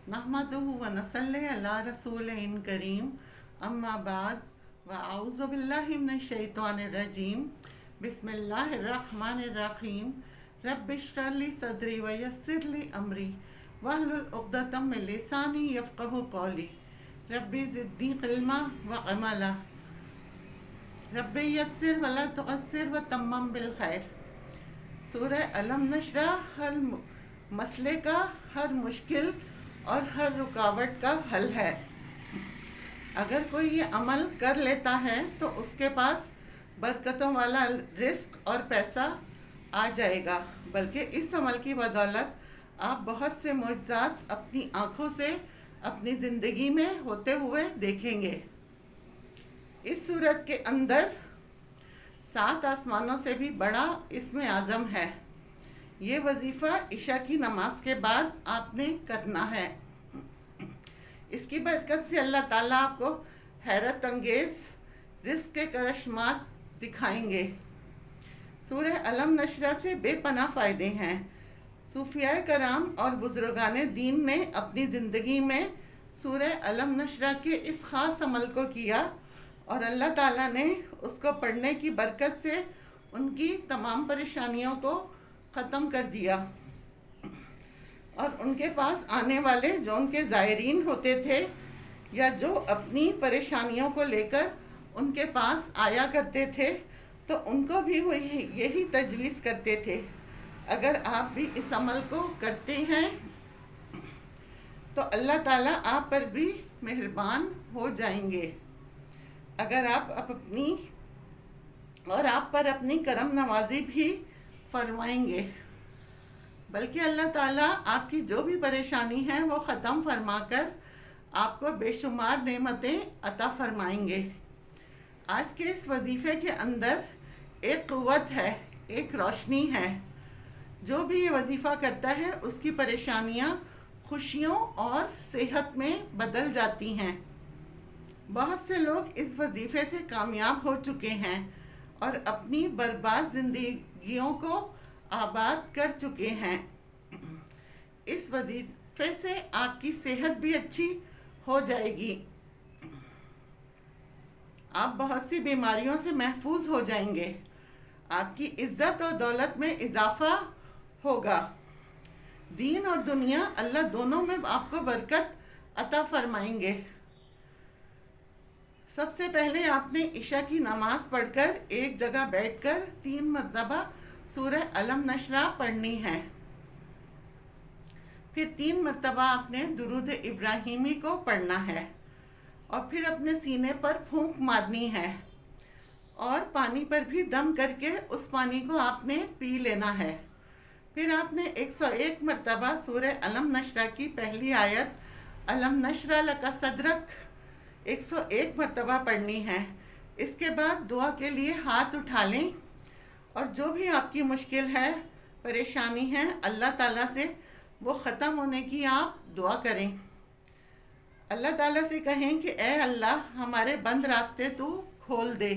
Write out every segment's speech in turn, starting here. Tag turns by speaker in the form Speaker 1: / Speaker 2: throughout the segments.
Speaker 1: नहमदुहु व नसल्ली अला रसूलिन करीम अम्मा बाद व अऊज़ु बिल्लाहि मिनश शैतानिर रजीम बिस्मिल्लाहिर रहमानिर रहीम रब्बि इश्रह ली सदरी व यस्सिर ली अमरी वहलुल उक़दतम मिन लिसानी यफ़क़हू क़ौली रब्बि ज़िदनी इल्मा व अमला रब्बि यस्सिर व ला तुअस्सिर व तम्मम बिल खैर। सूरह अलम नशरा हर मसले का, हर मुश्किल और हर रुकावट का हल है। अगर कोई ये अमल कर लेता है तो उसके पास बरकतों वाला रिस्क और पैसा आ जाएगा, बल्कि इस अमल की बदौलत आप बहुत से मुअज्जज़ात अपनी आँखों से अपनी ज़िंदगी में होते हुए देखेंगे। इस सूरत के अंदर 7 आसमानों से भी बड़ा इसमें आज़म है। ये वजीफ़ा इशा की नमाज के बाद आपने करना है। इसकी बरकत से अल्लाह ताला आपको हैरत अंगेज़ रिज़्क़ के करिश्मात दिखाएंगे। सूरह अलम नशरा से बेपनाह फ़ायदे हैं। सूफियाए कराम और बुज़ुर्गाने दीन ने अपनी ज़िंदगी में सूरह अलम नशरा के इस ख़ास अमल को किया और अल्लाह ताला ने उसको पढ़ने की बरकत से उनकी तमाम परेशानियों को ख़त्म कर दिया और उनके पास आने वाले जो उनके ज़ायरीन होते थे या जो अपनी परेशानियों को लेकर उनके पास आया करते थे तो उनको भी वो यही तजवीज़ करते थे। अगर आप भी इस अमल को करते हैं तो अल्लाह ताला आप पर भी मेहरबान हो जाएंगे। अगर आप पर अपनी करम नवाजी भी फरमाएंगे, बल्कि अल्लाह ताला आपकी जो भी परेशानी है वो ख़त्म फरमाकर आपको बेशुमार नेमतें अता फरमाएंगे। आज के इस वजीफ़े के अंदर एक क़ुव्वत है, एक रोशनी है। जो भी ये वजीफ़ा करता है उसकी परेशानियाँ खुशियों और सेहत में बदल जाती हैं। बहुत से लोग इस वजीफ़े से कामयाब हो चुके हैं और अपनी बर्बाद ज़िंदगियों को आबाद कर चुके हैं। इस वजीफ़े से आपकी सेहत भी अच्छी हो जाएगी। आप बहुत सी बीमारियों से महफूज हो जाएंगे। आपकी इज़्ज़त और दौलत में इजाफ़ा होगा। दीन और दुनिया अल्लाह दोनों में आपको बरकत अता फरमाएंगे। सबसे पहले आपने इशा की नमाज़ पढ़कर एक जगह बैठकर 3 मरतबा सूरह अलम नशरा पढ़नी है। फिर 3 मरतबा आपने दुरूद इब्राहिमी को पढ़ना है और फिर अपने सीने पर फूंक मारनी है और पानी पर भी दम करके उस पानी को आपने पी लेना है। फिर आपने 101 मरतबा सूरह अलम नशरा की पहली आयत अलम नशरा लका सदरक 101 मरतबा पढ़नी है। इसके बाद दुआ के लिए हाथ उठा लें और जो भी आपकी मुश्किल है, परेशानी है, अल्लाह ताला से वो ख़त्म होने की आप दुआ करें। अल्लाह ताला से कहें कि ए अल्लाह, हमारे बंद रास्ते तू खोल दे।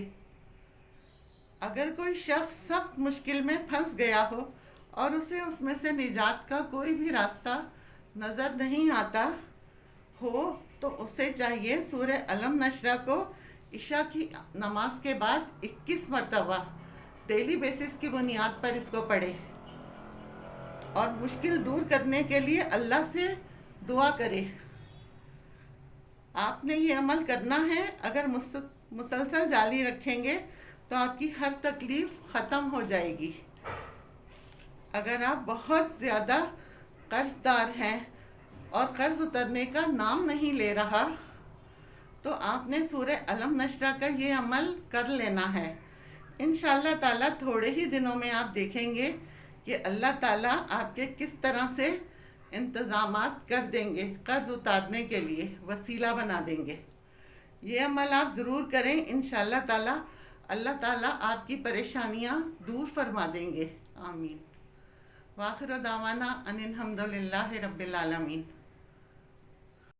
Speaker 1: अगर कोई शख्स सख्त मुश्किल में फंस गया हो और उसे उसमें से निजात का कोई भी रास्ता नज़र नहीं आता हो तो उसे चाहिए सूरह अलम नशरा को इशा की नमाज के बाद 21 मरतबा डेली बेसिस की बुनियाद पर इसको पढ़े और मुश्किल दूर करने के लिए अल्लाह से दुआ करे। आपने ये अमल करना है। अगर मुसलसल जारी रखेंगे तो आपकी हर तकलीफ़ ख़त्म हो जाएगी। अगर आप बहुत ज़्यादा कर्ज़दार हैं और कर्ज़ उतरने का नाम नहीं ले रहा तो आपने सूरह अलम नशरा का ये अमल कर लेना है। इंशाअल्लाह ताला थोड़े ही दिनों में आप देखेंगे कि अल्लाह ताला आपके किस तरह से इंतज़ामात कर देंगे, कर्ज़ उतारने के लिए वसीला बना देंगे। ये अमल आप ज़रूर करें। इंशाअल्लाह ताला अल्लाह ताला आपकी परेशानियाँ दूर फरमा देंगे। आमीन। वाखिर दावाना अनिल हम्दुलिल्लाहि रब्बिल आलमीन।